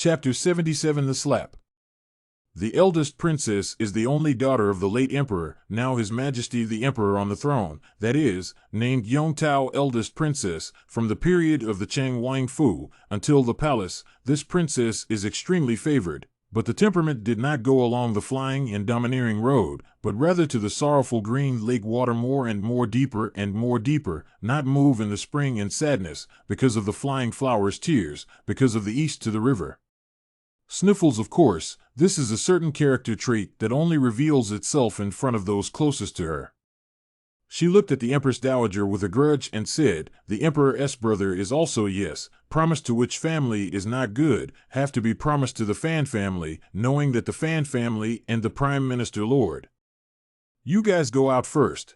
Chapter 77 The Slap. The eldest princess is the only daughter of the late emperor, now His Majesty the Emperor on the throne, that is, named Yongtao eldest princess. From the period of the Chang Wang Fu until the palace, this princess is extremely favored, but the temperament did not go along the flying and domineering road, but rather to the sorrowful green lake water more and more deeper, not move in the spring and sadness, because of the flying flowers' tears, because of the east to the river. Sniffles, of course. This is a certain character trait that only reveals itself in front of those closest to her. She looked at the Empress Dowager with a grudge and said, "The Emperor's brother is also yes, promised to which family is not good, have to be promised to the Fan family, knowing that the Fan family and the Prime Minister Lord. You guys go out first."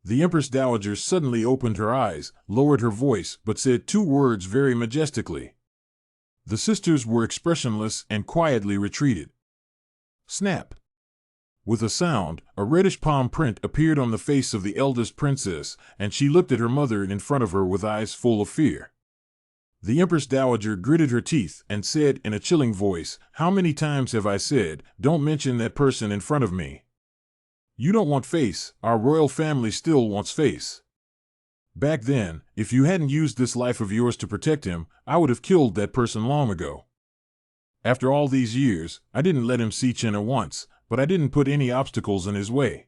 The Empress Dowager suddenly opened her eyes, lowered her voice, but said two words very majestically. The sisters were expressionless and quietly retreated. Snap! With a sound, a reddish palm print appeared on the face of the eldest princess, and she looked at her mother in front of her with eyes full of fear. The Empress Dowager gritted her teeth and said in a chilling voice, "How many times have I said, don't mention that person in front of me? You don't want face, our royal family still wants face. Back then, if you hadn't used this life of yours to protect him, I would have killed that person long ago. After all these years, I didn't let him see China once, but I didn't put any obstacles in his way.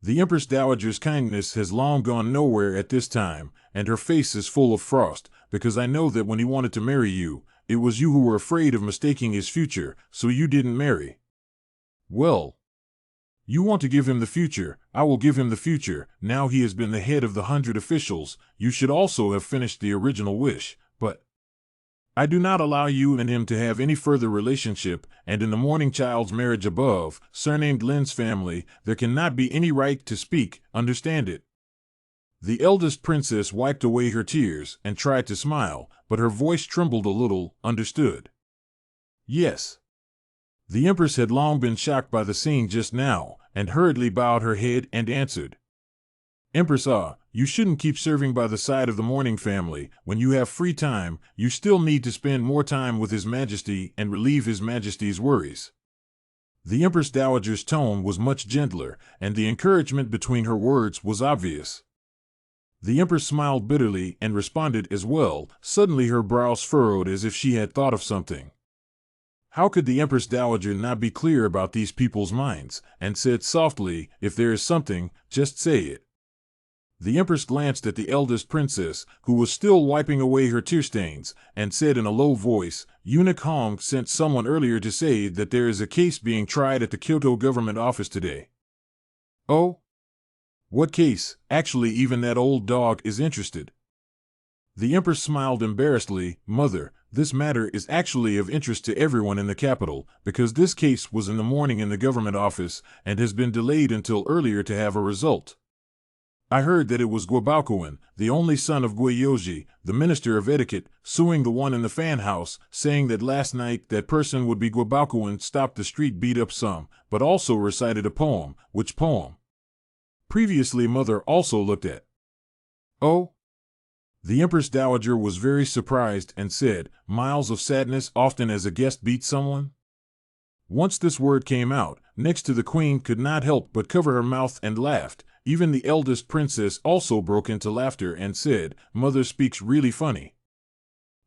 The Empress Dowager's kindness has long gone nowhere at this time, and her face is full of frost, because I know that when he wanted to marry you, it was you who were afraid of mistaking his future, so you didn't marry. Well, you want to give him the future, I will give him the future. Now he has been the head of the 100 officials, you should also have finished the original wish, but I do not allow you and him to have any further relationship, and in the mourning child's marriage above, surnamed Lin's family, there cannot be any right to speak, understand it." The eldest princess wiped away her tears and tried to smile, but her voice trembled a little. Understood. Yes. The Empress had long been shocked by the scene just now, and hurriedly bowed her head and answered. "Empress, you shouldn't keep serving by the side of the mourning family. When you have free time, you still need to spend more time with His Majesty and relieve His Majesty's worries." The Empress Dowager's tone was much gentler, and the encouragement between her words was obvious. The Empress smiled bitterly and responded as well. Suddenly her brows furrowed as if she had thought of something. How could the Empress Dowager not be clear about these people's minds, and said softly, "If there is something, just say it." The Empress glanced at the eldest princess, who was still wiping away her tear stains, and said in a low voice, "Eunuch Hong sent someone earlier to say that there is a case being tried at the Kyoto government office today." "Oh? What case? Actually, even that old dog is interested." The Empress smiled embarrassedly. "Mother, this matter is actually of interest to everyone in the capital, because this case was in the morning in the government office and has been delayed until earlier to have a result. I heard that it was Guobaokuan, the only son of Guiyoji, the Minister of Etiquette, suing the one in the fan house, saying that last night that person would be Guobaokuan stopped the street, beat up some, but also recited a poem." "Which poem?" Previously Mother also looked at. "Oh?" The Empress Dowager was very surprised and said, "Miles of sadness often as a guest beats someone?" Once this word came out, next to the Queen could not help but cover her mouth and laughed. Even the eldest princess also broke into laughter and said, "Mother speaks really funny."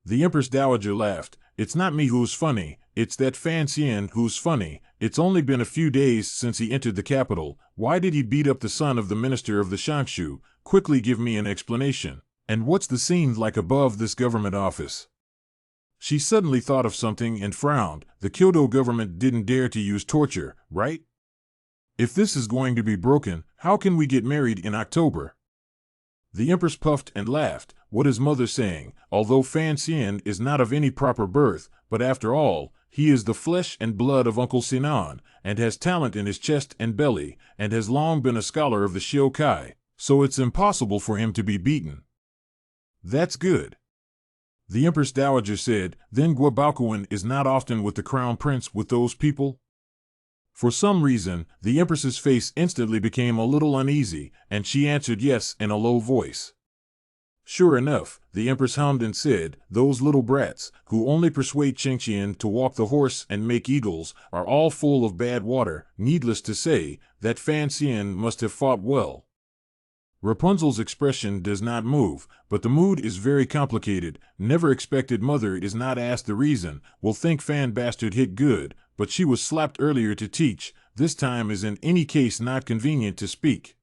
The Empress Dowager laughed. "It's not me who's funny, it's that Fan Xian who's funny. It's only been a few days since he entered the capital. Why did he beat up the son of the Minister of the Shangshu? Quickly give me an explanation. And what's the scene like above this government office?" She suddenly thought of something and frowned. The Kyoto government didn't dare to use torture, right? If this is going to be broken, how can we get married in October? The Empress puffed and laughed. "What is Mother saying? Although Fan Xian is not of any proper birth, but after all, he is the flesh and blood of Uncle Sinan, and has talent in his chest and belly, and has long been a scholar of the Shiokai, so it's impossible for him to be beaten." "That's good." The Empress Dowager said, "Then Guobaokuan is not often with the Crown Prince with those people?" For some reason, the Empress's face instantly became a little uneasy, and she answered yes in a low voice. Sure enough, the Empress hummed and said, "Those little brats, who only persuade Chengqian to walk the horse and make eagles, are all full of bad water. Needless to say, that Fan Xian must have fought well." Rapunzel's expression does not move, but the mood is very complicated. Never expected mother is not asked the reason, will think Fan bastard hit good, but she was slapped earlier to teach, this time is in any case not convenient to speak.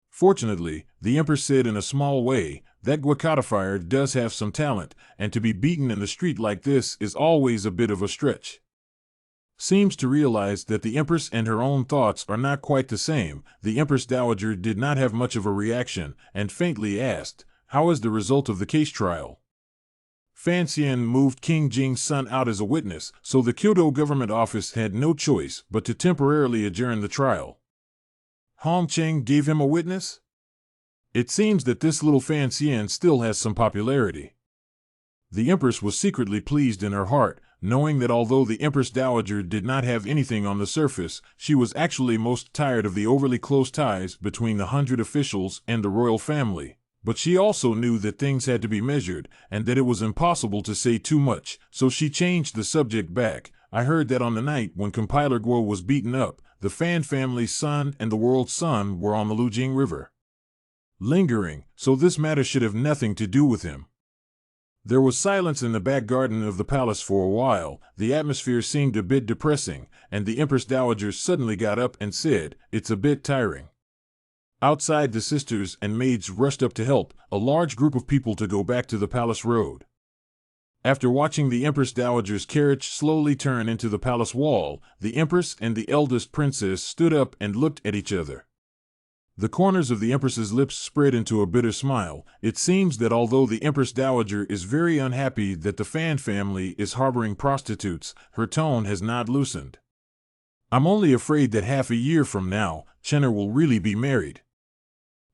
Fortunately, the Empress said in a small way, that Guacodifier does have some talent, and to be beaten in the street like this is always a bit of a stretch. Seems to realize that the Empress and her own thoughts are not quite the same. The Empress Dowager did not have much of a reaction, and faintly asked, "How is the result of the case trial?" Fan Xian moved King Jing's son out as a witness, so the Kyoto government office had no choice but to temporarily adjourn the trial. Hong Cheng gave him a witness? It seems that this little Fan Xian still has some popularity. The Empress was secretly pleased in her heart, knowing that although the Empress Dowager did not have anything on the surface, she was actually most tired of the overly close ties between the 100 officials and the royal family. But she also knew that things had to be measured, and that it was impossible to say too much, so she changed the subject back. "I heard that on the night when Compiler Guo was beaten up, the Fan family's son and the world's son were on the Lujing River. Lingering, so this matter should have nothing to do with him." There was silence in the back garden of the palace for a while. The atmosphere seemed a bit depressing, and the Empress Dowager suddenly got up and said, "It's a bit tiring." Outside, the sisters and maids rushed up to help a large group of people to go back to the palace road. After watching the Empress Dowager's carriage slowly turn into the palace wall, the Empress and the eldest princess stood up and looked at each other. The corners of the Empress's lips spread into a bitter smile. It seems that although the Empress Dowager is very unhappy that the Fan family is harboring prostitutes, her tone has not loosened. "I'm only afraid that half a year from now, Chenner will really be married."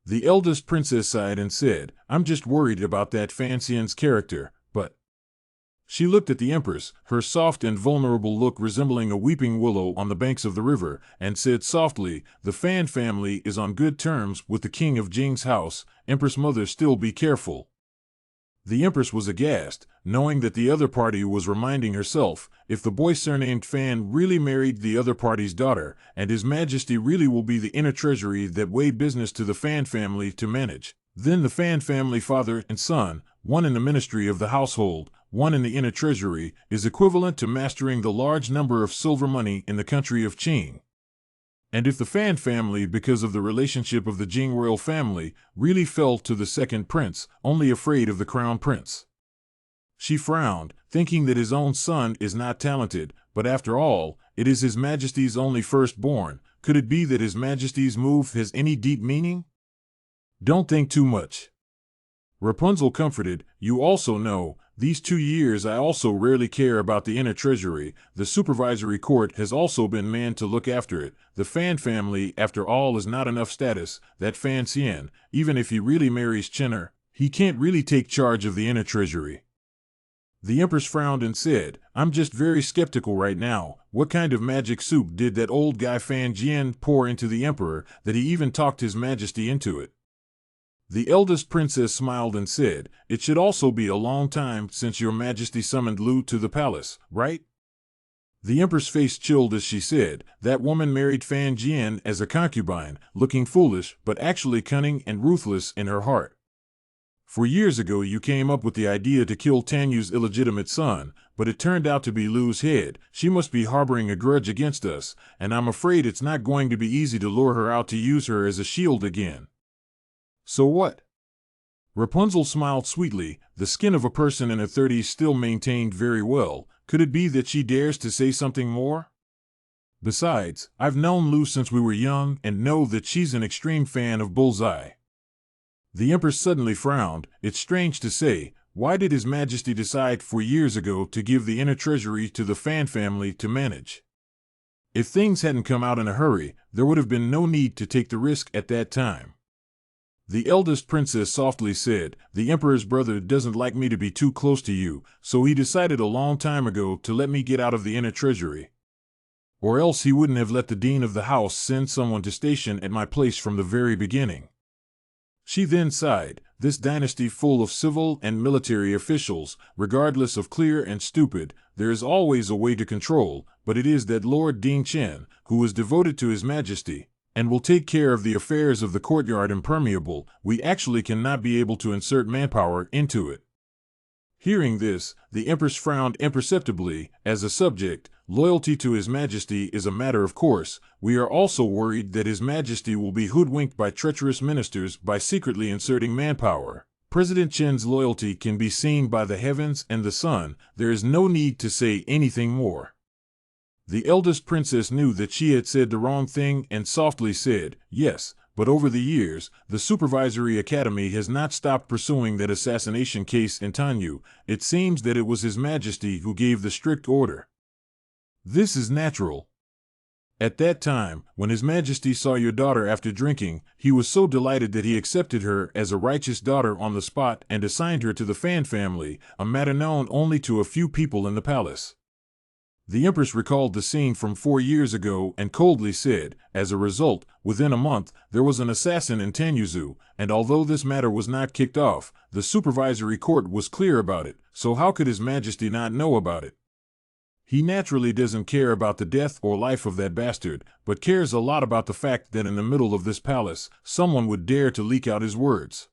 The eldest princess sighed and said, "I'm just worried about that Fan Xian's character, but..." She looked at the Empress, her soft and vulnerable look resembling a weeping willow on the banks of the river, and said softly, "The Fan family is on good terms with the king of Jing's house. Empress mother, still be careful." The Empress was aghast, knowing that the other party was reminding herself, if the boy surnamed Fan really married the other party's daughter, and His Majesty really will be the inner treasury that weighed business to the Fan family to manage, then the Fan family father and son, one in the ministry of the household, one in the inner treasury, is equivalent to mastering the large number of silver money in the country of Qing. And if the Fan family, because of the relationship of the Jing royal family, really fell to the second prince, only afraid of the crown prince. She frowned, thinking that his own son is not talented, but after all, it is His Majesty's only firstborn. Could it be that His Majesty's move has any deep meaning? "Don't think too much." Rapunzel comforted, "You also know, these 2 years I also rarely care about the inner treasury. The supervisory court has also been manned to look after it. The Fan family, after all, is not enough status. That Fan Xian, even if he really marries Chenner, he can't really take charge of the inner treasury." The Empress frowned and said, "I'm just very skeptical right now. What kind of magic soup did that old guy Fan Jian pour into the Emperor, that he even talked His Majesty into it?" The eldest princess smiled and said, "It should also be a long time since Your Majesty summoned Lu to the palace, right?" The Empress' face chilled as she said, "That woman married Fan Jian as a concubine, looking foolish, but actually cunning and ruthless in her heart. For years ago you came up with the idea to kill Tanyu's illegitimate son, but it turned out to be Lu's head. She must be harboring a grudge against us, and I'm afraid it's not going to be easy to lure her out to use her as a shield again." "So what?" Rapunzel smiled sweetly. The skin of a person in her 30s still maintained very well. Could it be that she dares to say something more? "Besides, I've known Lu since we were young and know that she's an extreme fan of Bullseye." The Empress suddenly frowned. "It's strange to say, why did His Majesty decide 4 years ago to give the inner treasury to the Fan family to manage? If things hadn't come out in a hurry, there would have been no need to take the risk at that time." The eldest princess softly said, "The Emperor's brother doesn't like me to be too close to you, so he decided a long time ago to let me get out of the inner treasury. Or else he wouldn't have let the dean of the house send someone to station at my place from the very beginning." She then sighed, "This dynasty full of civil and military officials, regardless of clear and stupid, there is always a way to control, but it is that Lord Ding Chen, who is devoted to His Majesty, and will take care of the affairs of the courtyard impermeable. We actually cannot be able to insert manpower into it." Hearing this, the Empress frowned imperceptibly. "As a subject, loyalty to His Majesty is a matter of course. We are also worried that His Majesty will be hoodwinked by treacherous ministers by secretly inserting manpower. President Chen's loyalty can be seen by the heavens and the sun. There is no need to say anything more." The eldest princess knew that she had said the wrong thing and softly said, "Yes, but over the years, the Supervisory Academy has not stopped pursuing that assassination case in Tanyu. It seems that it was His Majesty who gave the strict order. This is natural. At that time, when His Majesty saw your daughter after drinking, he was so delighted that he accepted her as a righteous daughter on the spot and assigned her to the Fan family, a matter known only to a few people in the palace." The Empress recalled the scene from 4 years ago and coldly said, "As a result, within a month, there was an assassin in Tanyuzu, and although this matter was not kicked off, the supervisory court was clear about it, so how could His Majesty not know about it? He naturally doesn't care about the death or life of that bastard, but cares a lot about the fact that in the middle of this palace, someone would dare to leak out his words."